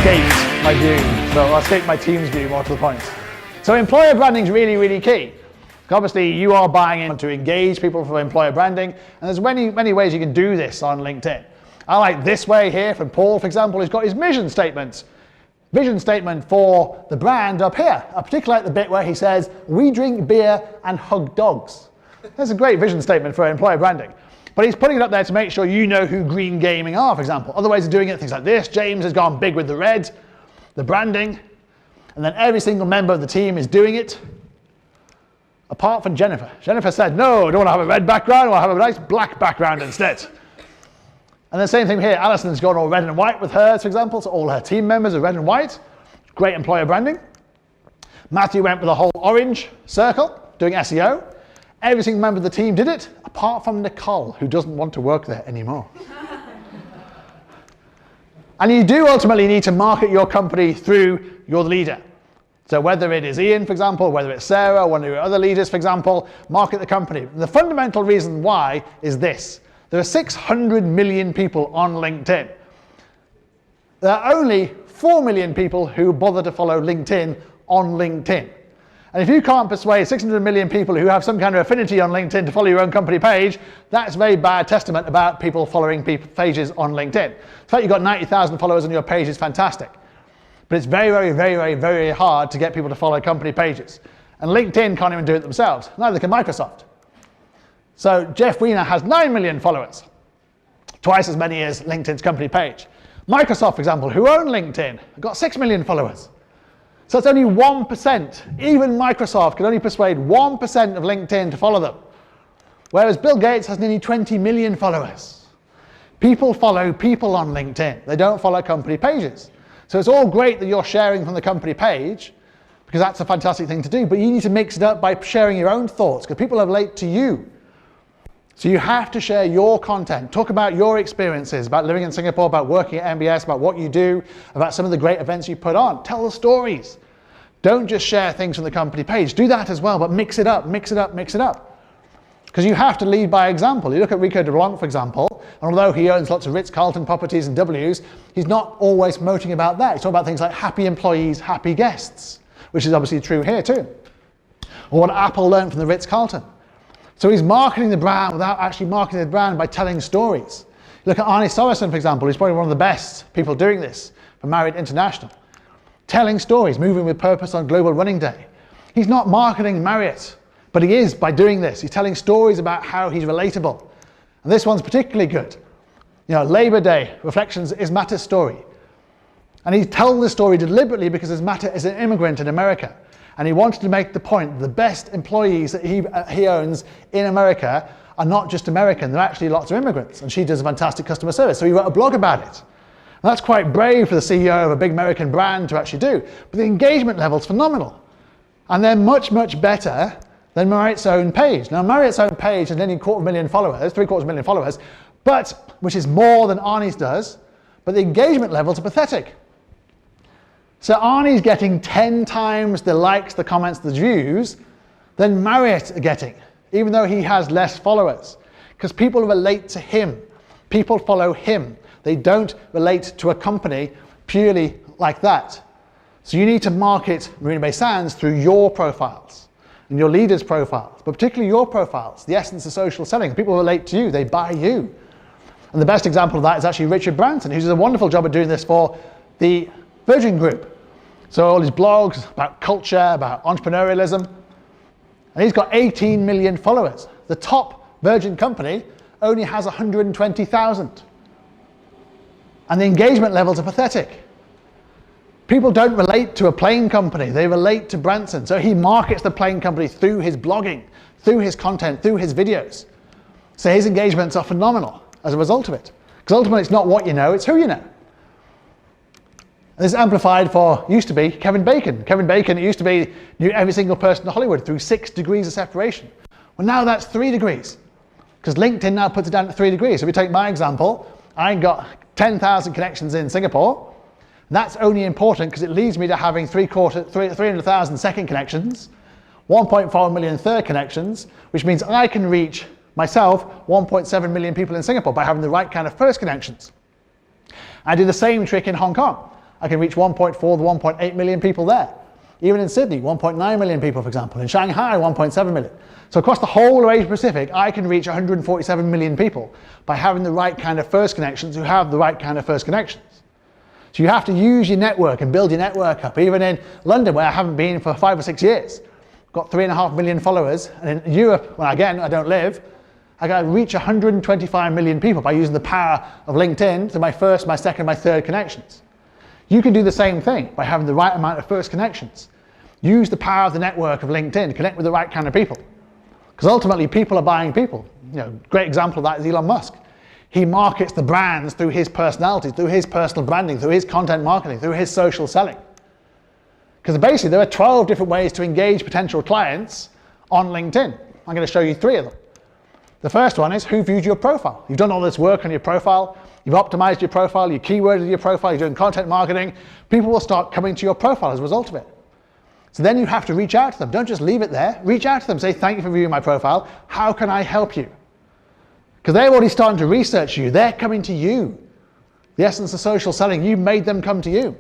escaped my view, so I escaped my team's view, more to the point. So employer branding is really, really key. Obviously, you are buying in to engage people for employer branding, and there's many ways you can do this on LinkedIn. I like this way here from Paul, for example. He's got his mission statement. Vision statement for the brand up here. I particularly like the bit where he says, "We drink beer and hug dogs." That's a great vision statement for employer branding. But he's putting it up there to make sure you know who Green Gaming are, for example. Other ways of doing it, things like this. James has gone big with the red, the branding, and then every single member of the team is doing it, apart from Jennifer. Jennifer said, no, I don't want to have a red background, I want to have a nice black background instead. And the same thing here, Alison's gone all red and white with hers, for example, so all her team members are red and white. Great employer branding. Matthew went with a whole orange circle, doing SEO. Every single member of the team did it, apart from Nicole, who doesn't want to work there anymore. And you do ultimately need to market your company through your leader. So whether it is Ian, for example, whether it's Sarah, one of your other leaders, for example, market the company. The fundamental reason why is this. There are 600 million people on LinkedIn. There are only 4 million people who bother to follow LinkedIn on LinkedIn. And if you can't persuade 600 million people who have some kind of affinity on LinkedIn to follow your own company page, that's a very bad testament about people following pages on LinkedIn. The fact you've got 90,000 followers on your page is fantastic. But it's very hard to get people to follow company pages. And LinkedIn can't even do it themselves. Neither can Microsoft. So Jeff Weiner has 9 million followers, twice as many as LinkedIn's company page. Microsoft, for example, who own LinkedIn, have got 6 million followers. So it's only 1%. Even Microsoft can only persuade 1% of LinkedIn to follow them. Whereas Bill Gates has nearly 20 million followers. People follow people on LinkedIn. They don't follow company pages. So it's all great that you're sharing from the company page, because that's a fantastic thing to do, but you need to mix it up by sharing your own thoughts, because people relate to you. So you have to share your content. Talk about your experiences, about living in Singapore, about working at MBS, about what you do, about some of the great events you put on. Tell the stories. Don't just share things from the company page. Do that as well, but mix it up, mix it up, mix it up. Because you have to lead by example. You look at Rico de Blanc, for example, and although he owns lots of Ritz-Carlton properties and W's, he's not always promoting about that. He's talking about things like happy employees, happy guests, which is obviously true here too. Or what Apple learned from the Ritz-Carlton. So he's marketing the brand without actually marketing the brand by telling stories. Look at Arne Sorensen, for example, who's probably one of the best people doing this for Marriott International. Telling stories, moving with purpose on Global Running Day. He's not marketing Marriott, but he is by doing this. He's telling stories about how he's relatable. And this one's particularly good. You know, Labor Day, Reflections is Matt's story. And he tells the story deliberately because Matt is an immigrant in America. And he wanted to make the point that the best employees that he owns in America are not just American, they're actually lots of immigrants. And she does a fantastic customer service. So he wrote a blog about it. And that's quite brave for the CEO of a big American brand to actually do. But the engagement level's phenomenal. And they're much better than Marriott's own page. Now Marriott's own page has nearly 250,000 followers, 750,000 followers, which is more than Arnie's does, but the engagement levels are pathetic. So Arnie's getting 10 times the likes, the comments, the views than Marriott are getting, even though he has less followers. Because people relate to him. People follow him. They don't relate to a company purely like that. So you need to market Marina Bay Sands through your profiles and your leaders' profiles, but particularly your profiles, the essence of social selling. People relate to you, they buy you. And the best example of that is actually Richard Branson, who does a wonderful job of doing this for the Virgin Group. So all his blogs about culture, about entrepreneurialism, and he's got 18 million followers. The top Virgin company only has 120,000. And the engagement levels are pathetic. People don't relate to a plane company, they relate to Branson. So he markets the plane company through his blogging, through his content, through his videos. So his engagements are phenomenal as a result of it. Because ultimately it's not what you know, it's who you know. And this is amplified for, used to be, Kevin Bacon. Kevin Bacon, it used to be, knew every single person in Hollywood through 6 degrees of separation. Well, now that's 3 degrees. Because LinkedIn now puts it down to 3 degrees. So if we take my example, I got 10,000 connections in Singapore. That's only important because it leads me to having 300,000 second connections, 1.4 million third connections, which means I can reach myself 1.7 million people in Singapore by having the right kind of first connections. I did the same trick in Hong Kong. I can reach 1.4 to 1.8 million people there. Even in Sydney, 1.9 million people, for example. In Shanghai, 1.7 million. So across the whole of Asia Pacific, I can reach 147 million people by having the right kind of first connections who have the right kind of first connections. So you have to use your network and build your network up. Even in London, where I haven't been for 5 or 6 years, got 3.5 million followers. And in Europe, well, again, I don't live, I got to reach 125 million people by using the power of LinkedIn to my first, my second, my third connections. You can do the same thing by having the right amount of first connections. Use the power of the network of LinkedIn to connect with the right kind of people. Because ultimately, people are buying people. Great example of that is Elon Musk. He markets the brands through his personality, through his personal branding, through his content marketing, through his social selling. Because basically, there are 12 different ways to engage potential clients on LinkedIn. I'm going to show you 3 of them. The first one is who viewed your profile. You've done all this work on your profile. You've optimized your profile, you keyworded your profile, you're doing content marketing. People will start coming to your profile as a result of it. So then you have to reach out to them. Don't just leave it there. Reach out to them. Say, thank you for viewing my profile. How can I help you? Because they're already starting to research you. They're coming to you. The essence of social selling, you made them come to you.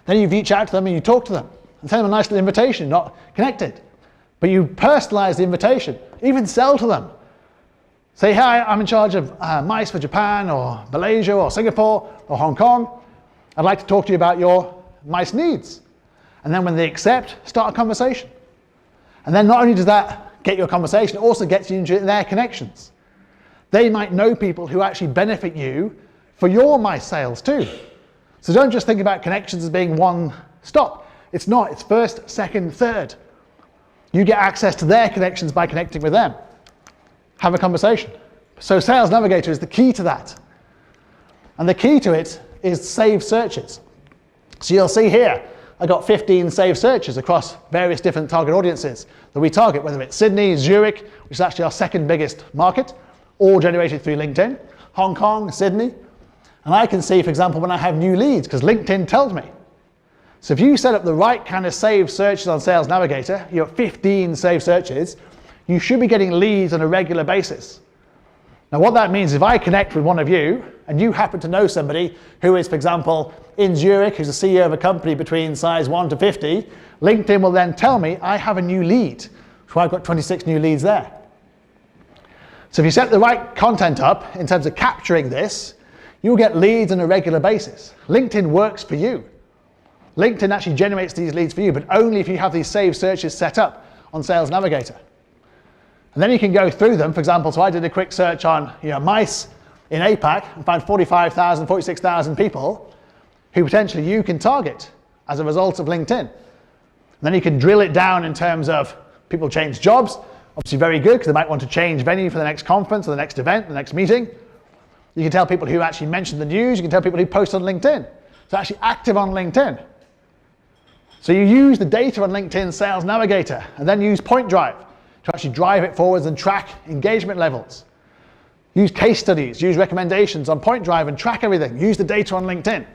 Then you reach out to them and you talk to them. And send them a nice little invitation, not connected. But you personalize the invitation. Even sell to them. Say, hi, I'm in charge of MICE for Japan or Malaysia or Singapore or Hong Kong. I'd like to talk to you about your MICE needs. And then when they accept, start a conversation. And then not only does that get your conversation, it also gets you into their connections. They might know people who actually benefit you for your MICE sales too. So don't just think about connections as being one stop. It's not, it's first, second, third. You get access to their connections by connecting with them. Have a conversation. So Sales Navigator is the key to that. And the key to it is saved searches. So you'll see here, I got 15 saved searches across various different target audiences that we target, whether it's Sydney, Zurich, which is actually our second biggest market, all generated through LinkedIn, Hong Kong, Sydney. And I can see, for example, when I have new leads, because LinkedIn tells me. So if you set up the right kind of saved searches on Sales Navigator, you have 15 saved searches, you should be getting leads on a regular basis. Now what that means, if I connect with one of you, and you happen to know somebody who is, for example, in Zurich, who's a CEO of a company between size 1 to 50, LinkedIn will then tell me I have a new lead. So I've got 26 new leads there. So if you set the right content up in terms of capturing this, you'll get leads on a regular basis. LinkedIn works for you. LinkedIn actually generates these leads for you, but only if you have these saved searches set up on Sales Navigator. And then you can go through them. For example, so I did a quick search on MICE in APAC and found 45,000, 46,000 people who potentially you can target as a result of LinkedIn. And then you can drill it down in terms of people change jobs. Obviously very good, because they might want to change venue for the next conference or the next event, the next meeting. You can tell people who actually mentioned the news. You can tell people who post on LinkedIn. So actually active on LinkedIn. So you use the data on LinkedIn Sales Navigator and then use Point Drive to actually drive it forwards and track engagement levels. Use case studies, use recommendations on Point Drive and track everything. Use the data on LinkedIn.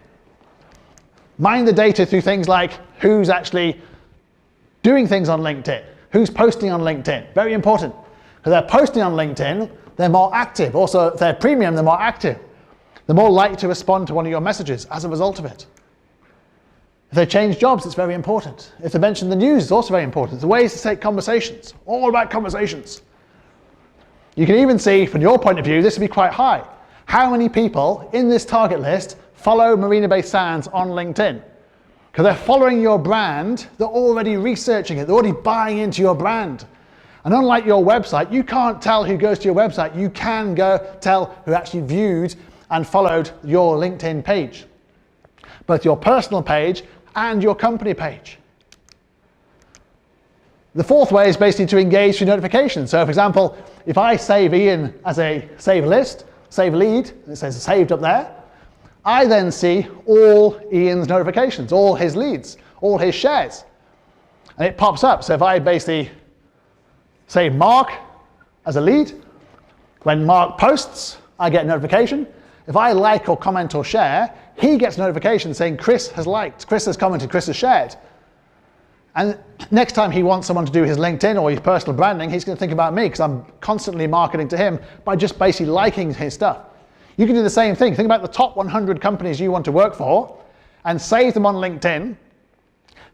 Mine the data through things like who's actually doing things on LinkedIn, who's posting on LinkedIn. Very important. Because they're posting on LinkedIn, they're more active. Also, if they're premium, they're more active. They're more likely to respond to one of your messages as a result of it. If they change jobs, it's very important. If they mention the news, it's also very important. The ways to take conversations, all about conversations. You can even see, from your point of view, this would be quite high. How many people in this target list follow Marina Bay Sands on LinkedIn? Because they're following your brand, they're already researching it, they're already buying into your brand. And unlike your website, you can't tell who goes to your website. You can go tell who actually viewed and followed your LinkedIn page. Both your personal page and your company page. The fourth way is basically to engage through notifications. So for example, if I save Ian as a save list, save lead, and it says saved up there, I then see all Ian's notifications, all his leads, all his shares. And it pops up. So if I basically save Mark as a lead, when Mark posts, I get a notification. If I like or comment or share, he gets notification saying Chris has liked, Chris has commented, Chris has shared. And next time he wants someone to do his LinkedIn or his personal branding, he's going to think about me because I'm constantly marketing to him by just basically liking his stuff. You can do the same thing. Think about the top 100 companies you want to work for and save them on LinkedIn,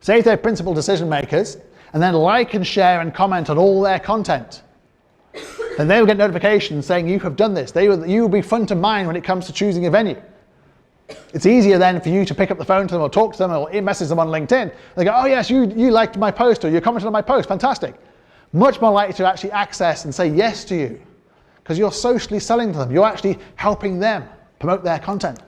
save their principal decision makers, and then like and share and comment on all their content, then they will get notifications saying you have done this. You will be front of mind when it comes to choosing a venue. It's easier then for you to pick up the phone to them or talk to them or message them on LinkedIn. They go, oh yes, you liked my post or you commented on my post, fantastic. Much more likely to actually access and say yes to you because you're socially selling to them. You're actually helping them promote their content.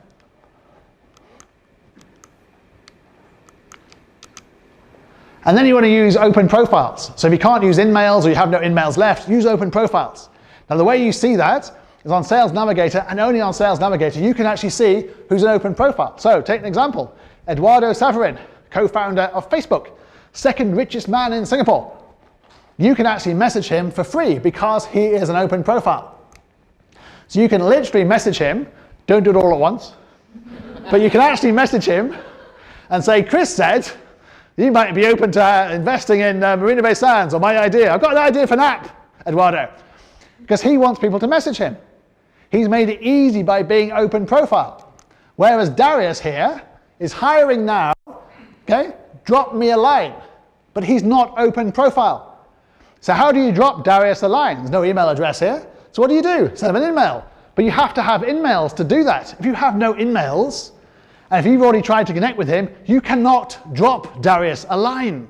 And then you want to use open profiles. So if you can't use in-mails or you have no in-mails left, use open profiles. Now the way you see that is on Sales Navigator, and only on Sales Navigator you can actually see who's an open profile. So take an example. Eduardo Safarin, co-founder of Facebook, second richest man in Singapore. You can actually message him for free because he is an open profile. So you can literally message him, don't do it all at once, but you can actually message him and say, Chris said, you might be open to investing in Marina Bay Sands, or my idea. I've got an idea for an app, Eduardo. Because he wants people to message him. He's made it easy by being open profile. Whereas Darius here is hiring now, okay, drop me a line. But he's not open profile. So how do you drop Darius a line? There's no email address here. So what do? Send him an email. But you have to have in-mails to do that. If you have no in-mails, and if you've already tried to connect with him, you cannot drop Darius a line.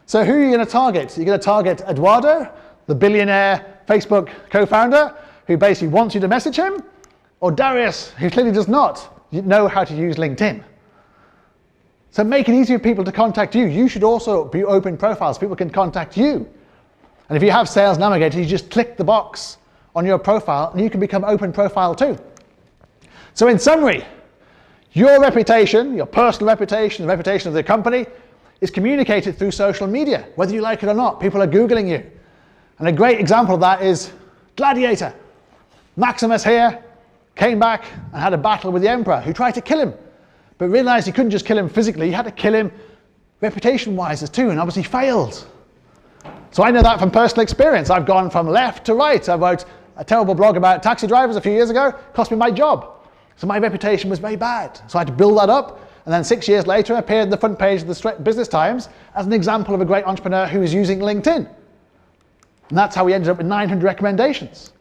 So who are you going to target? You're going to target Eduardo, the billionaire Facebook co-founder, who basically wants you to message him, or Darius, who clearly does not know how to use LinkedIn. So make it easy for people to contact you. You should also be open profiles. People can contact you. And if you have Sales Navigator, you just click the box on your profile, and you can become open profile too. So in summary, your reputation, your personal reputation, the reputation of the company, is communicated through social media, whether you like it or not. People are Googling you. And a great example of that is Gladiator. Maximus here came back and had a battle with the Emperor, who tried to kill him, but realized he couldn't just kill him physically, he had to kill him reputation-wise too, and obviously failed. So I know that from personal experience. I've gone from left to right. I wrote a terrible blog about taxi drivers a few years ago, cost me my job. So my reputation was very bad. So I had to build that up, and then 6 years later I appeared on the front page of the Business Times as an example of a great entrepreneur who was using LinkedIn. And that's how we ended up with 900 recommendations.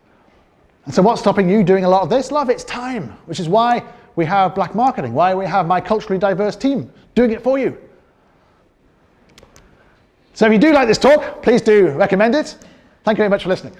And so what's stopping you doing a lot of this? A lot of it's time, which is why we have Black Marketing, why we have my culturally diverse team doing it for you. So if you do like this talk, please do recommend it. Thank you very much for listening.